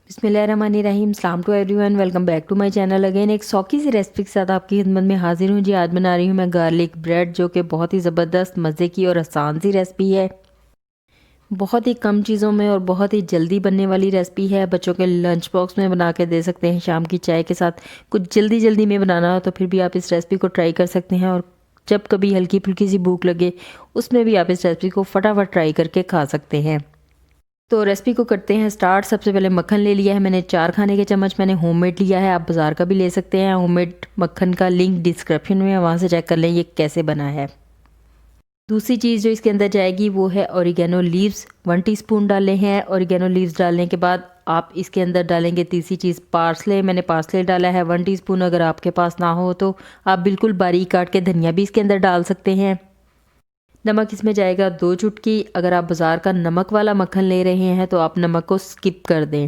बिस्मिल्लाहिर्रहमानिर्रहीम। अस्सलाम to everyone, welcome back to my channel. Again एक सौखी सी रेसिपी के साथ आपकी खिदमत में हाजिर हूँ जी। आज बना रही हूँ मैं गार्लिक ब्रेड, जो कि बहुत ही ज़बरदस्त मज़े की और आसान सी रेसिपी है। बहुत ही कम चीज़ों में और बहुत ही जल्दी बनने वाली रेसिपी है। बच्चों के लंच बॉक्स में बना के दे सकते हैं, शाम की चाय के साथ कुछ जल्दी जल्दी में बनाना हो तो फिर भी आप इस रेसिपी को ट्राई कर सकते हैं। और जब कभी हल्की फुल्की सी भूख लगे उसमें भी आप इस रेसिपी को फटाफट ट्राई करके खा सकते हैं। तो रेसिपी को करते हैं स्टार्ट। सबसे पहले मक्खन ले लिया है मैंने 4 खाने के चम्मच। मैंने होममेड लिया है, आप बाज़ार का भी ले सकते हैं। होममेड मक्खन का लिंक डिस्क्रिप्शन में है, वहाँ से चेक कर लें ये कैसे बना है। दूसरी चीज़ जो इसके अंदर जाएगी वो है ऑरिगेनो लीव्स। 1 टीस्पून डाले हैं। ऑरिगेनो लीव्स डालने के बाद आप इसके अंदर डालेंगे तीसरी चीज़ पार्सले। मैंने पार्सले डाला है 1 टीस्पून। अगर आपके पास ना हो तो आप बिल्कुल बारीक काट के धनिया भी इसके अंदर डाल सकते हैं। नमक इसमें जाएगा 2 चुटकी। अगर आप बाज़ार का नमक वाला मक्खन ले रहे हैं तो आप नमक को स्किप कर दें।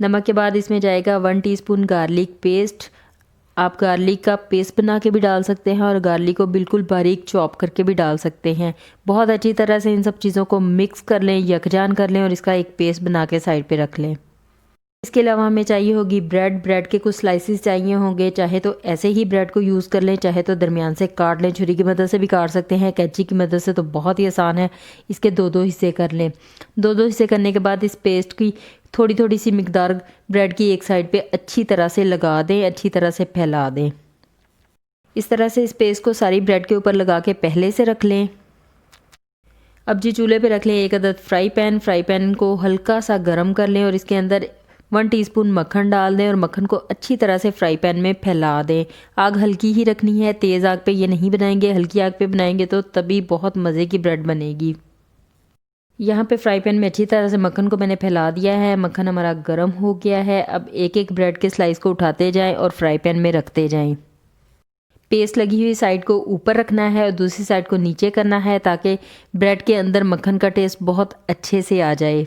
नमक के बाद इसमें जाएगा 1 टीस्पून गार्लिक पेस्ट। आप गार्लिक का पेस्ट बना के भी डाल सकते हैं और गार्लिक को बिल्कुल बारीक चॉप करके भी डाल सकते हैं। बहुत अच्छी तरह से इन सब चीज़ों को मिक्स कर लें, यकजान कर लें और इसका एक पेस्ट बना के साइड पे रख लें। इसके अलावा हमें चाहिए होगी ब्रेड के कुछ स्लाइसिस चाहिए होंगे। चाहे तो ऐसे ही ब्रेड को यूज़ कर लें, चाहे तो दरमियान से काट लें, छुरी की मदद से भी काट सकते हैं, कैंची की मदद से तो बहुत ही आसान है। इसके 2-2 हिस्से कर लें। 2-2 हिस्से करने के बाद इस पेस्ट की थोड़ी थोड़ी सी मिकदार ब्रेड की एक साइड पे अच्छी तरह से लगा दें, अच्छी तरह से फैला दें। इस तरह से इस पेस्ट को सारी ब्रेड के ऊपर लगा के पहले से रख लें। अब जी चूल्हे पे रख लें एक अदद फ्राई पैन को हल्का सा गर्म कर लें और इसके अंदर 1 टीस्पून मक्खन डाल दें और मक्खन को अच्छी तरह से फ्राई पैन में फैला दें। आग हल्की ही रखनी है, तेज़ आग पे ये नहीं बनाएंगे, हल्की आग पे बनाएंगे तो तभी बहुत मज़े की ब्रेड बनेगी। यहाँ पे फ्राई पैन में अच्छी तरह से मक्खन को मैंने फैला दिया है। मक्खन हमारा गर्म हो गया है। अब एक एक ब्रेड के स्लाइस को उठाते जाएं और फ्राई पैन में रखते जाएं। पेस्ट लगी हुई साइड को ऊपर रखना है और दूसरी साइड को नीचे करना है ताकि ब्रेड के अंदर मक्खन का टेस्ट बहुत अच्छे से आ जाए।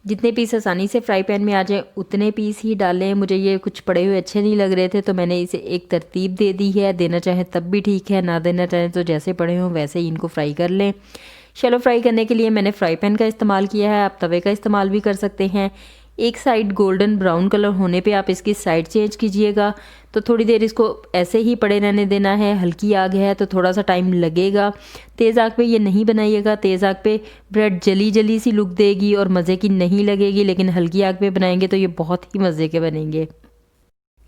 जितने पीस आसानी से फ्राई पैन में आ जाए उतने पीस ही डालें। मुझे ये कुछ पड़े हुए अच्छे नहीं लग रहे थे तो मैंने इसे एक तरतीब दे दी है। देना चाहें तब भी ठीक है, ना देना चाहें तो जैसे पड़े हों वैसे ही इनको फ्राई कर लें। शैलो फ्राई करने के लिए मैंने फ्राई पैन का इस्तेमाल किया है, आप तवे का इस्तेमाल भी कर सकते हैं। एक साइड गोल्डन ब्राउन कलर होने पे आप इसकी साइड चेंज कीजिएगा। तो थोड़ी देर इसको ऐसे ही पड़े रहने देना है। हल्की आग है तो थोड़ा सा टाइम लगेगा। तेज़ आग पे ये नहीं बनाइएगा, तेज़ आग पे ब्रेड जली जली सी लुक देगी और मज़े की नहीं लगेगी, लेकिन हल्की आग पे बनाएंगे तो ये बहुत ही मज़े के बनेंगे।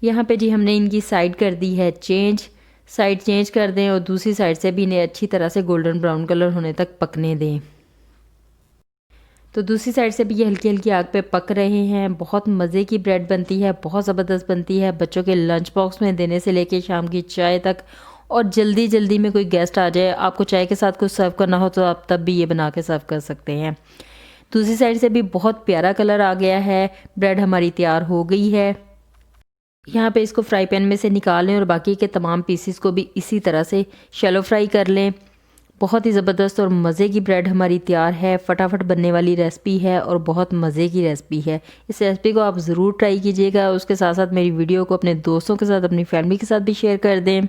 यहाँ पे जी हमने इनकी साइड कर दी है चेंज। साइड चेंज कर दें और दूसरी साइड से भी इन्हें अच्छी तरह से गोल्डन ब्राउन कलर होने तक पकने दें। तो दूसरी साइड से भी ये हल्की हल्की आग पे पक रहे हैं। बहुत मज़े की ब्रेड बनती है, बहुत ज़बरदस्त बनती है। बच्चों के लंच बॉक्स में देने से लेके शाम की चाय तक, और जल्दी जल्दी में कोई गेस्ट आ जाए, आपको चाय के साथ कुछ सर्व करना हो तो आप तब भी ये बना के सर्व कर सकते हैं। दूसरी साइड से भी बहुत प्यारा कलर आ गया है। ब्रेड हमारी तैयार हो गई है। यहाँ पे इसको फ्राई पैन में से निकाल लें और बाकी के तमाम पीसेस को भी इसी तरह से शैलो फ्राई कर लें। बहुत ही ज़बरदस्त और मज़े की ब्रेड हमारी तैयार है। फटाफट बनने वाली रेसिपी है और बहुत मज़े की रेसिपी है। इस रेसिपी को आप ज़रूर ट्राई कीजिएगा। उसके साथ साथ मेरी वीडियो को अपने दोस्तों के साथ, अपनी फैमिली के साथ भी शेयर कर दें।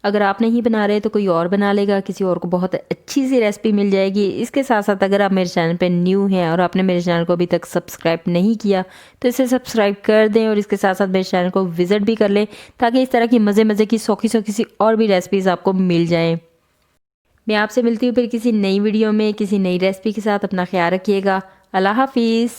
अगर आप नहीं बना रहे तो कोई और बना लेगा, किसी और को बहुत अच्छी सी रेसिपी मिल जाएगी। इसके साथ साथ अगर आप मेरे चैनल पे न्यू हैं और आपने मेरे चैनल को अभी तक सब्सक्राइब नहीं किया तो इसे सब्सक्राइब कर दें और इसके साथ साथ मेरे चैनल को विज़िट भी कर लें ताकि इस तरह की मज़े की सौखी सी और भी रेसिपीज़ आपको मिल जाएँ। मैं आपसे मिलती हूँ फिर किसी नई वीडियो में किसी नई रेसिपी के साथ। अपना ख्याल रखिएगा। अल्लाह हाफिज़।